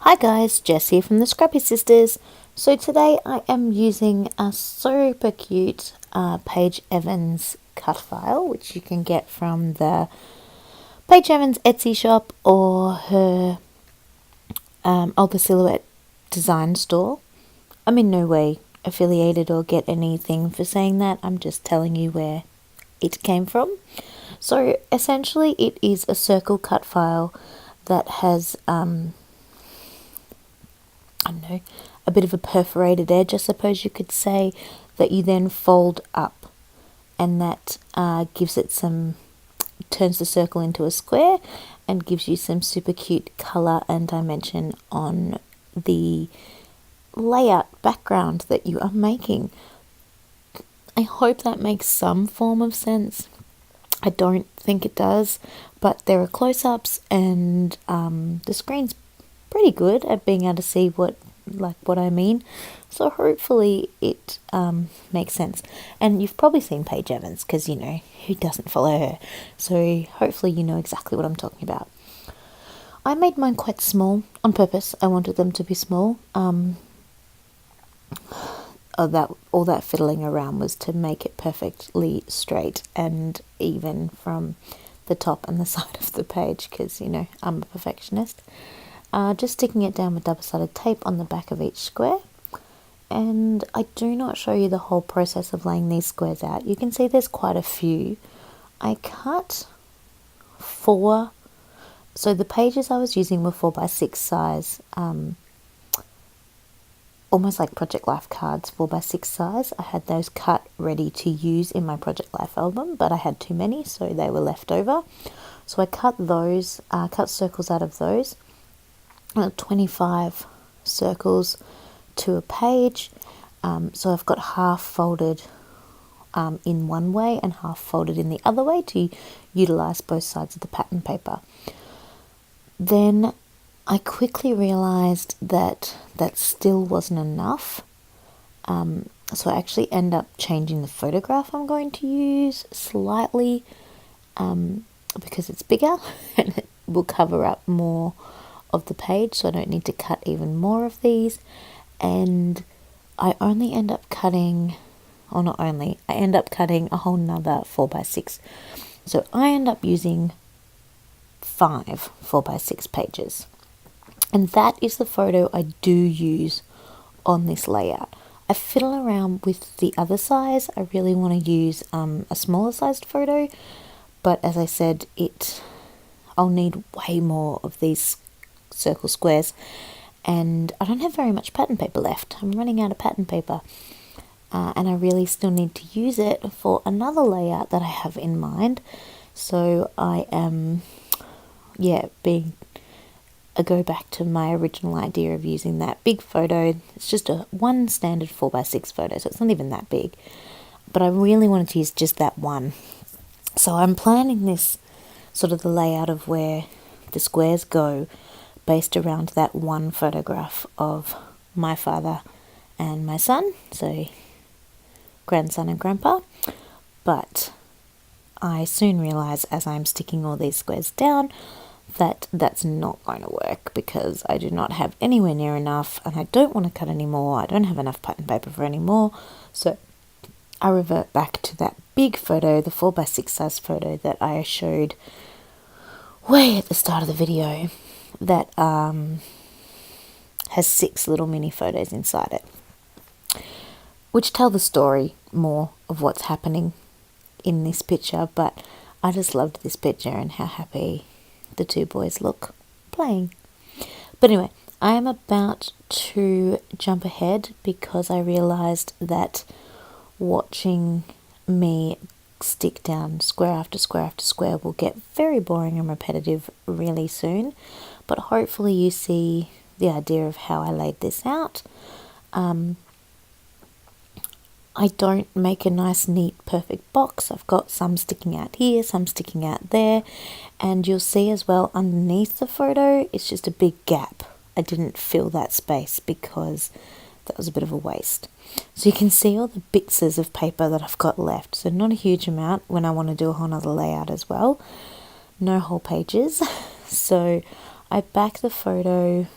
Hi guys, Jess here from the Scrappy Sisters. So today I am using a super cute Paige Evans cut file, which you can get from the Paige Evans Etsy shop or her Olga Silhouette design store. I'm in no way affiliated or get anything for saying that. I'm just telling you where it came from. So essentially it is a circle cut file that has I don't know, a bit of a perforated edge, I suppose you could say, that you then fold up, and that turns the circle into a square and gives you some super cute colour and dimension on the layout background that you are making. I hope that makes some form of sense. I don't think it does, but there are close-ups and the screen's pretty good at being able to see what I mean. So hopefully it makes sense. And you've probably seen Paige Evans because, you know, who doesn't follow her? So hopefully you know exactly what I'm talking about. I made mine quite small on purpose. I wanted them to be small. All that fiddling around was to make it perfectly straight and even from the top and the side of the page because, you know, I'm a perfectionist. Just sticking it down with double-sided tape on the back of each square. And I do not show you the whole process of laying these squares out. You can see there's quite a few. I cut 4, so the pages I was using were 4x6 size, almost like Project Life cards, 4x6 size. I had those cut ready to use in my Project Life album, but I had too many, so they were left over. So I cut those, cut circles out of those. 25 circles to a page, so I've got half folded in one way and half folded in the other way to utilize both sides of the pattern paper. Then I quickly realized that that still wasn't enough, so I actually end up changing the photograph I'm going to use slightly because it's bigger and it will cover up more of the page, so I don't need to cut even more of these. And I only end up cutting, or not only, I end up cutting a whole nother 4x6. So I end up using 5 4x6 pages. And that is the photo I do use on this layout. I fiddle around with the other size. I really want to use a smaller sized photo, but as I said, I'll need way more of these circle squares, and I don't have very much pattern paper left. I'm running out of pattern paper, and I really still need to use it for another layout that I have in mind. So I am, go back to my original idea of using that big photo. It's just one standard 4x6 photo, so it's not even that big, but I really wanted to use just that one. So I'm planning this sort of the layout of where the squares go based around that one photograph of my father and my son, so grandson and grandpa. But I soon realise as I'm sticking all these squares down that that's not going to work because I do not have anywhere near enough and I don't want to cut any more. I don't have enough pattern paper for any more, so I revert back to that big photo, the 4x6 size photo that I showed way at the start of the video, that has 6 little mini photos inside it, which tell the story more of what's happening in this picture. But I just loved this picture and how happy the 2 boys look playing. But anyway, I am about to jump ahead because I realized that watching me stick down square after square after square will get very boring and repetitive really soon, but hopefully you see the idea of how I laid this out. I don't make a nice neat perfect box. I've got some sticking out here, some sticking out there, and you'll see as well underneath the photo it's just a big gap. I didn't fill that space because that was a bit of a waste. So you can see all the bits of paper that I've got left. So not a huge amount when I want to do a whole nother layout as well. No whole pages. So I back the photo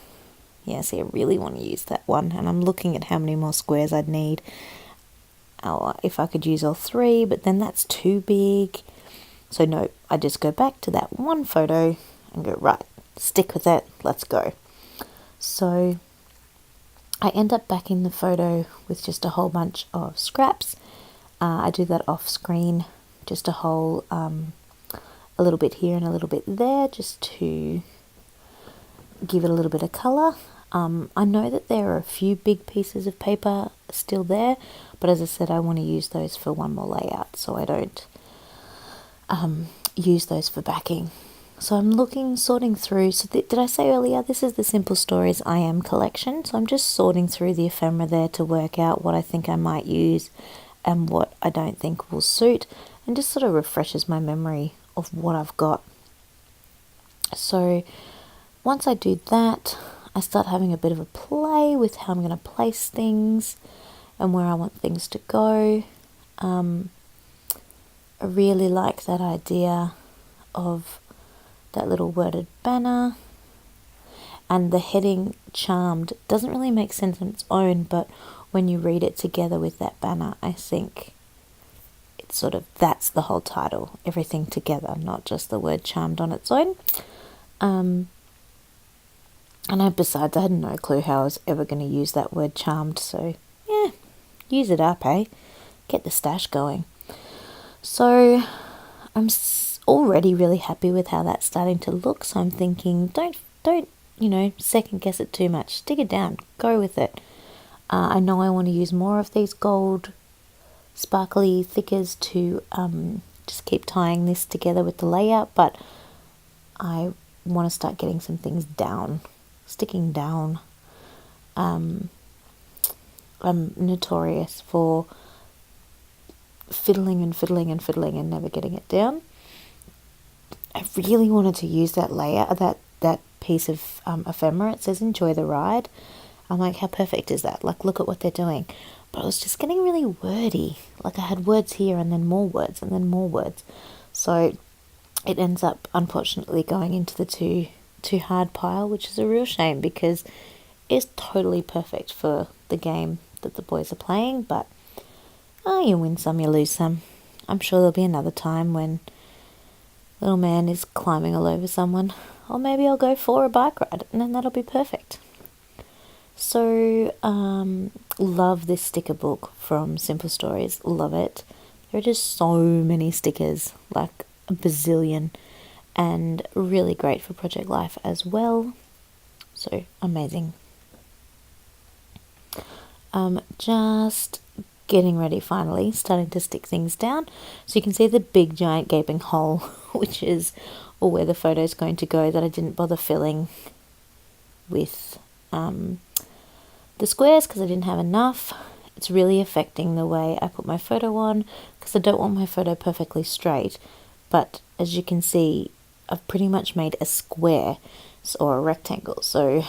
Yeah, see, I really want to use that one, and I'm looking at how many more squares I'd need. Or if I could use all 3, but then that's too big. So no, I just go back to that one photo and go, right, stick with it, let's go. So I end up backing the photo with just a whole bunch of scraps. I do that off screen, just a whole, a little bit here and a little bit there, just to give it a little bit of colour. I know that there are a few big pieces of paper still there, but as I said, I want to use those for one more layout, so I don't use those for backing. So I'm sorting through. So did I say earlier, this is the Simple Stories I Am collection. So I'm just sorting through the ephemera there to work out what I think I might use and what I don't think will suit, and just sort of refreshes my memory of what I've got. So once I do that, I start having a bit of a play with how I'm going to place things and where I want things to go. I really like that idea of that little worded banner, and the heading Charmed doesn't really make sense on its own, but when you read it together with that banner, I think it's sort of, that's the whole title, everything together, not just the word Charmed on its own. And besides, I had no clue how I was ever going to use that word charmed, so yeah, use it up, eh? Get the stash going. So I'm already really happy with how that's starting to look, so I'm thinking, don't second guess it too much. Stick it down, go with it. I know I want to use more of these gold sparkly thickers to just keep tying this together with the layout, but I want to start getting some things down, sticking down. I'm notorious for fiddling and never getting it down. I really wanted to use that layout, that piece of ephemera. It says enjoy the ride. I'm like, how perfect is that? Like, look at what they're doing. But I was just getting really wordy. Like, I had words here and then more words and then more words. So it ends up, unfortunately, going into the too hard pile, which is a real shame because it's totally perfect for the game that the boys are playing. But you win some, you lose some. I'm sure there'll be another time when little man is climbing all over someone. Or maybe I'll go for a bike ride and then that'll be perfect. So, love this sticker book from Simple Stories. Love it. There are just so many stickers, like a bazillion, and really great for Project Life as well. So, amazing. Just getting ready finally, starting to stick things down. So you can see the big giant gaping hole, which is where the photo is going to go, that I didn't bother filling with the squares because I didn't have enough. It's really affecting the way I put my photo on because I don't want my photo perfectly straight. But as you can see, I've pretty much made a square or a rectangle. So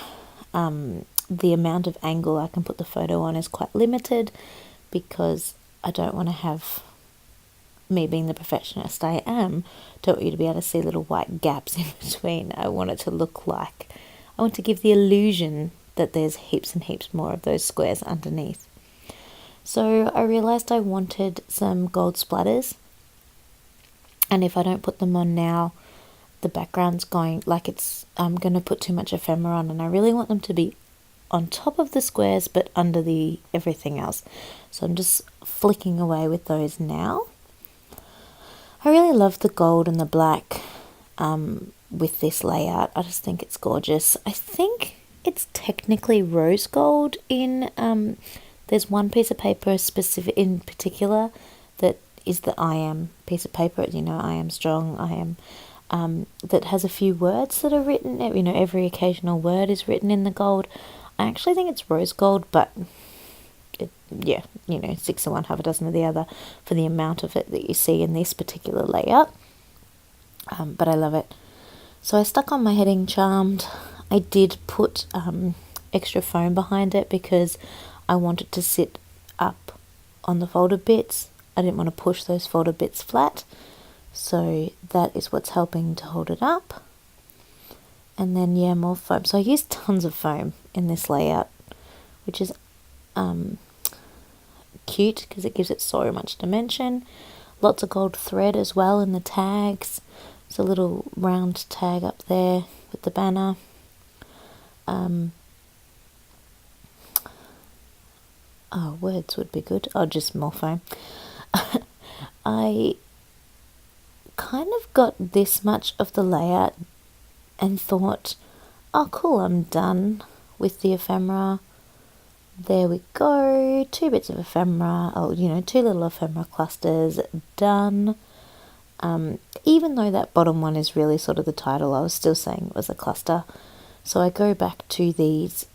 the amount of angle I can put the photo on is quite limited because I don't want to have, me being the perfectionist I am, don't want you to be able to see little white gaps in between. I want it to look like, I want to give the illusion that there's heaps and heaps more of those squares underneath. So I realised I wanted some gold splatters, and if I don't put them on now, the background's going, like I'm going to put too much ephemera on, and I really want them to be on top of the squares but under the everything else. So I'm just flicking away with those now. I really love the gold and the black with this layout. I just think it's gorgeous. I think it's technically rose gold in there's one piece of paper specific in particular that is the I am piece of paper, I am strong, I am, that has a few words that are written, every occasional word is written in the gold. I actually think it's rose gold, but 6 of one, half a dozen of the other for the amount of it that you see in this particular layout. But I love it. So I stuck on my heading Charmed. I did put extra foam behind it because I want it to sit up on the folded bits. I didn't want to push those folded bits flat. So that is what's helping to hold it up. And then, yeah, more foam. So I used tons of foam in this layout, which is cute because it gives it so much dimension. Lots of gold thread as well in the tags. There's a little round tag up there with the banner. Words would be good. Oh, just more foam. I kind of got this much of the layout and thought, oh cool, I'm done with the ephemera. There we go, 2 bits of ephemera, 2 little ephemera clusters, done. Even though that bottom one is really sort of the title, I was still saying it was a cluster. So I go back to these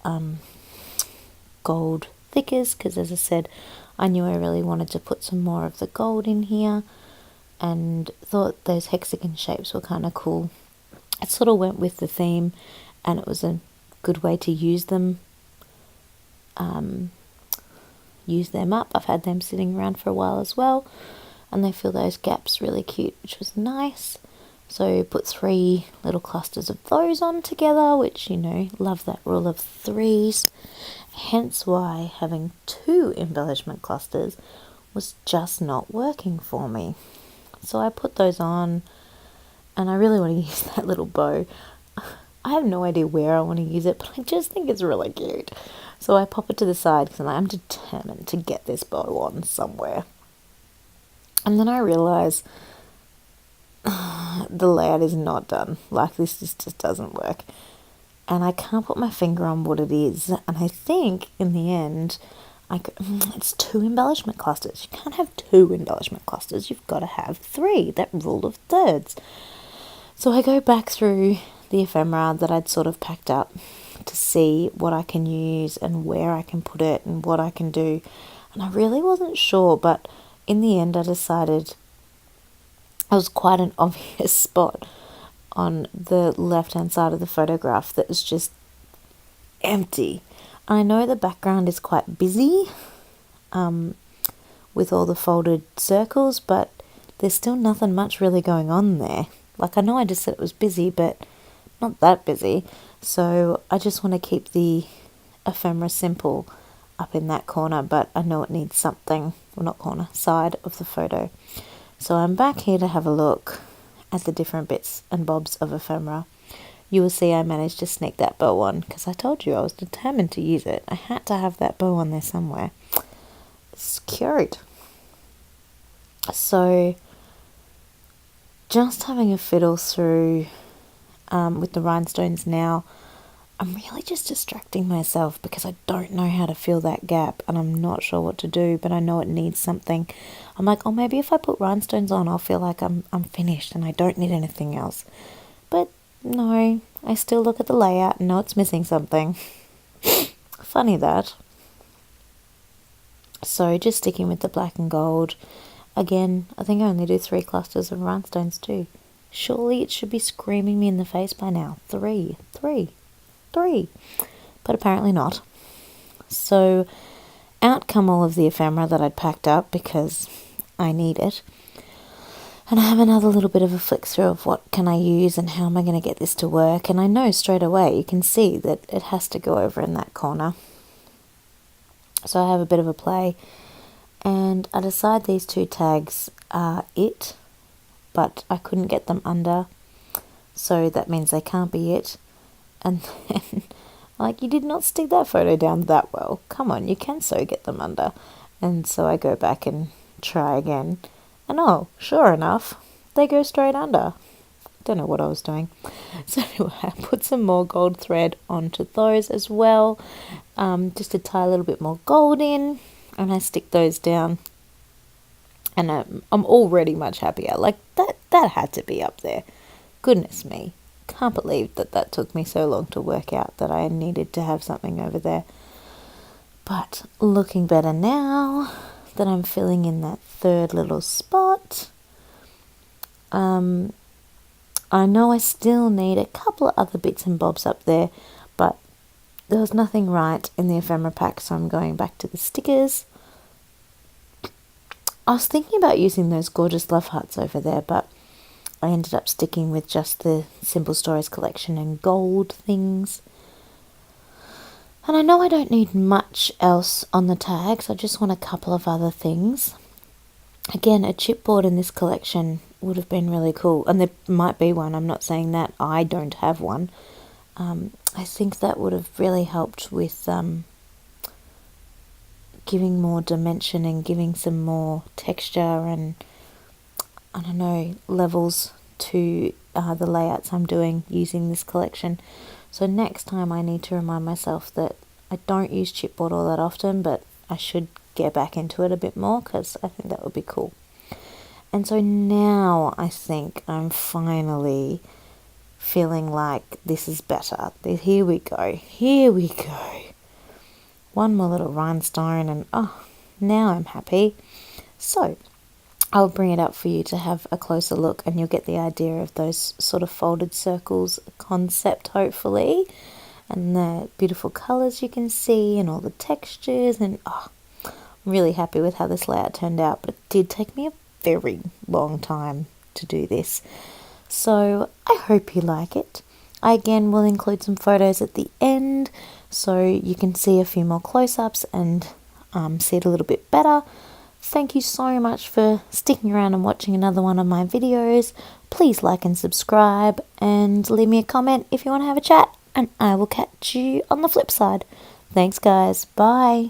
gold thickers, because as I said, I knew I really wanted to put some more of the gold in here, and thought those hexagon shapes were kind of cool. It sort of went with the theme, and it was a good way to use them up. I've had them sitting around for a while as well, and they fill those gaps really cute, which was nice. So put 3 little clusters of those on together, which, love that rule of 3s. Hence why having 2 embellishment clusters was just not working for me. So I put those on, and I really want to use that little bow. I have no idea where I want to use it, but I just think it's really cute. So I pop it to the side because I'm determined to get this bow on somewhere. And then I realise the layout is not done. Like, this just doesn't work. And I can't put my finger on what it is. And I think, in the end, it's 2 embellishment clusters. You can't have 2 embellishment clusters. You've got to have 3. That rule of thirds. So I go back through the ephemera that I'd sort of packed up to see what I can use and where I can put it and what I can do. And I really wasn't sure, but in the end I decided it was quite an obvious spot on the left-hand side of the photograph that was just empty. I know the background is quite busy with all the folded circles, but there's still nothing much really going on there. Like, I know I just said it was busy, but not that busy. So I just want to keep the ephemera simple up in that corner, but I know it needs something, well, not corner, side of the photo. So I'm back here to have a look at the different bits and bobs of ephemera. You will see I managed to sneak that bow on, because I told you I was determined to use it. I had to have that bow on there somewhere. It's cute. So just having a fiddle through with the rhinestones now, I'm really just distracting myself because I don't know how to fill that gap, and I'm not sure what to do, but I know it needs something. I'm like, oh, maybe if I put rhinestones on, I'll feel like I'm finished and I don't need anything else. But no, I still look at the layout and know it's missing something. Funny that. So just sticking with the black and gold. Again, I think I only do 3 clusters of rhinestones too. Surely it should be screaming me in the face by now. 3. But apparently not. So out come all of the ephemera that I'd packed up because I need it. And I have another little bit of a flick through of what can I use and how am I going to get this to work. And I know straight away, you can see that it has to go over in that corner. So I have a bit of a play. And I decide these 2 tags are it, but I couldn't get them under. So that means they can't be it. And then, like, you did not stick that photo down that well. Come on, you can so get them under. And so I go back and try again. And oh, sure enough, they go straight under. Don't know what I was doing. So anyway, I put some more gold thread onto those as well, just to tie a little bit more gold in. And I stick those down. And I'm already much happier. Like, that had to be up there. Goodness me. Can't believe that took me so long to work out that I needed to have something over there. But looking better now that I'm filling in that 3rd little spot. I know I still need a couple of other bits and bobs up there, but there was nothing right in the ephemera pack, so I'm going back to the stickers. I was thinking about using those gorgeous love hearts over there, but I ended up sticking with just the Simple Stories collection and gold things. And I know I don't need much else on the tags, I just want a couple of other things. Again, a chipboard in this collection would have been really cool, and there might be one, I'm not saying that I don't have one. I think that would have really helped with giving more dimension and giving some more texture and, I don't know, levels to the layouts I'm doing using this collection. So next time I need to remind myself that I don't use chipboard all that often, but I should get back into it a bit more because I think that would be cool. And so now I think I'm finally feeling like this is better. Here we go. One more little rhinestone and now I'm happy. So I'll bring it up for you to have a closer look and you'll get the idea of those sort of folded circles concept, hopefully, and the beautiful colours you can see and all the textures, and I'm really happy with how this layout turned out, but it did take me a very long time to do this. So I hope you like it. I again will include some photos at the end so you can see a few more close-ups and see it a little bit better. Thank you so much for sticking around and watching another one of my videos. Please like and subscribe and leave me a comment if you want to have a chat, and I will catch you on the flip side. Thanks guys, bye.